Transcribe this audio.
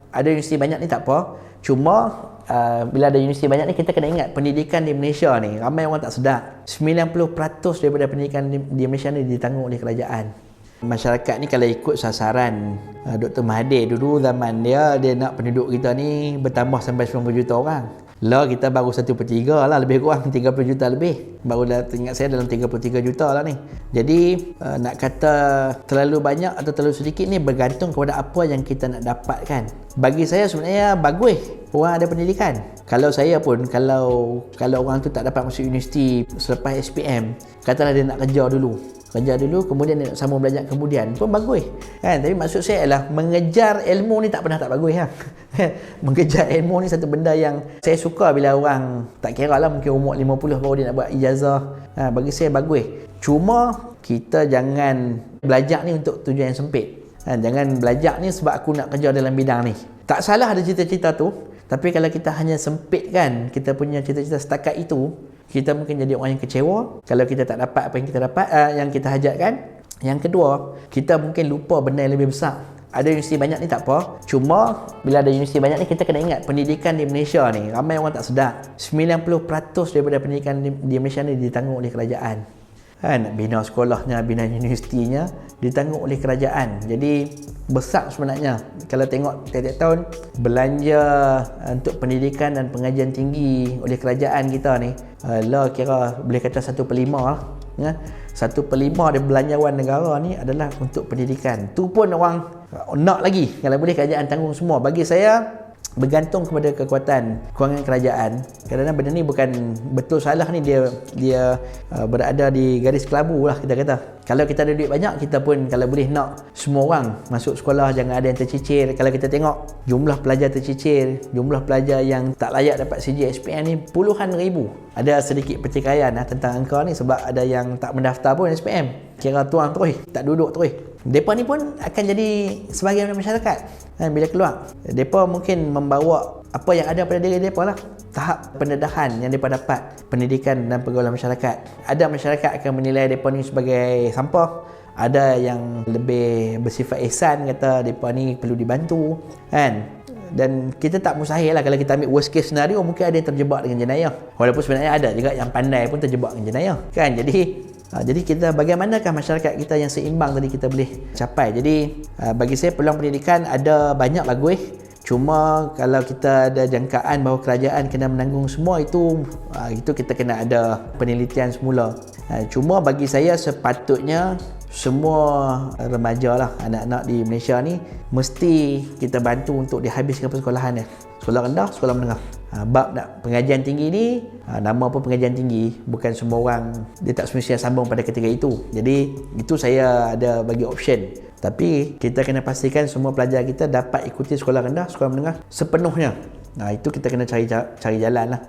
Ada universiti banyak ni tak apa. Cuma bila ada universiti banyak ni, kita kena ingat pendidikan di Malaysia ni, ramai orang tak sedar, 90% daripada pendidikan di Malaysia ni ditanggung oleh kerajaan. Masyarakat ni kalau ikut sasaran Dr. Mahathir dulu, zaman dia nak penduduk kita ni bertambah sampai 90 juta orang. Lah kita baru 1/3 lah, lebih kurang 30 juta lebih. Baru dah ingat saya dalam 33 juta lah ni. Jadi nak kata terlalu banyak atau terlalu sedikit ni bergantung kepada apa yang kita nak dapatkan. Bagi saya sebenarnya bagus orang ada pendidikan. Kalau saya pun, kalau orang tu tak dapat masuk universiti selepas SPM, katalah dia nak kerja dulu, kemudian dia nak sambung belajar kemudian, pun bagus kan. Tapi maksud saya adalah mengejar ilmu ni tak pernah tak bagus ha? Mengejar ilmu ni satu benda yang saya suka. Bila orang tak kira lah, mungkin umur 50 baru dia nak buat ijazah, bagi saya bagus. Cuma kita jangan belajar ni untuk tujuan yang sempit. Jangan belajar ni sebab aku nak kerja dalam bidang ni. Tak salah ada cita-cita tu, tapi kalau kita hanya sempitkan kita punya cita-cita setakat itu, kita mungkin jadi orang yang kecewa kalau kita tak dapat apa yang kita dapat, yang kita hajatkan. Yang kedua, kita mungkin lupa benda yang lebih besar. Ada universiti banyak ni tak apa. Cuma bila ada universiti banyak ni, kita kena ingat pendidikan di Malaysia ni, ramai orang tak sedar, 90% daripada pendidikan di Malaysia ni ditanggung oleh kerajaan. Nak bina sekolahnya, bina universitinya ditanggung oleh kerajaan. Jadi besar sebenarnya. Kalau tengok tiap-tiap tahun belanja untuk pendidikan dan pengajian tinggi oleh kerajaan kita ni, lah kira boleh kata 1/5 lah. 1/5 dari belanjawan negara ni adalah untuk pendidikan. Tu pun orang nak lagi, kalau boleh kerajaan tanggung semua. Bagi saya bergantung kepada kekuatan kewangan kerajaan. Kadang-kadang benda ni bukan betul salah ni, dia berada di garis kelabu lah kita kata. Kalau kita ada duit banyak, kita pun kalau boleh nak semua orang masuk sekolah, jangan ada yang tercicir. Kalau kita tengok jumlah pelajar tercicir, jumlah pelajar yang tak layak dapat CJ SPM ni puluhan ribu. Ada sedikit pertikaian tentang angka ni sebab ada yang tak mendaftar pun SPM. Kira tuang terus, tak duduk terus. Mereka ni pun akan jadi sebahagian masyarakat. Bila keluar, mereka mungkin membawa apa yang ada pada diri mereka lah. Tahap pendedahan yang mereka dapat, pendidikan dan pergaulan masyarakat. Ada masyarakat akan menilai mereka ni sebagai sampah. Ada yang lebih bersifat ihsan, kata mereka ni perlu dibantu kan. Dan kita tak mustahil lah, kalau kita ambil worst case scenario, mungkin ada yang terjebak dengan jenayah. Walaupun sebenarnya ada juga yang pandai pun terjebak dengan jenayah kan. Jadi kita, bagaimanakah masyarakat kita yang seimbang tadi kita boleh capai. Jadi bagi saya peluang pendidikan ada banyak bagus. Cuma kalau kita ada jangkaan bahawa kerajaan kena menanggung semua, itu kita kena ada penelitian semula. Cuma bagi saya sepatutnya semua remaja lah, anak-anak di Malaysia ni mesti kita bantu untuk dihabiskan persekolahan dia. Sekolah rendah, sekolah menengah. Bab nak pengajian tinggi ni, nama pun pengajian tinggi, bukan semua orang dia tak semestinya sambung pada ketika itu. Jadi itu saya ada bagi option. Tapi kita kena pastikan semua pelajar kita dapat ikuti sekolah rendah, sekolah menengah sepenuhnya. Itu kita kena cari jalan lah.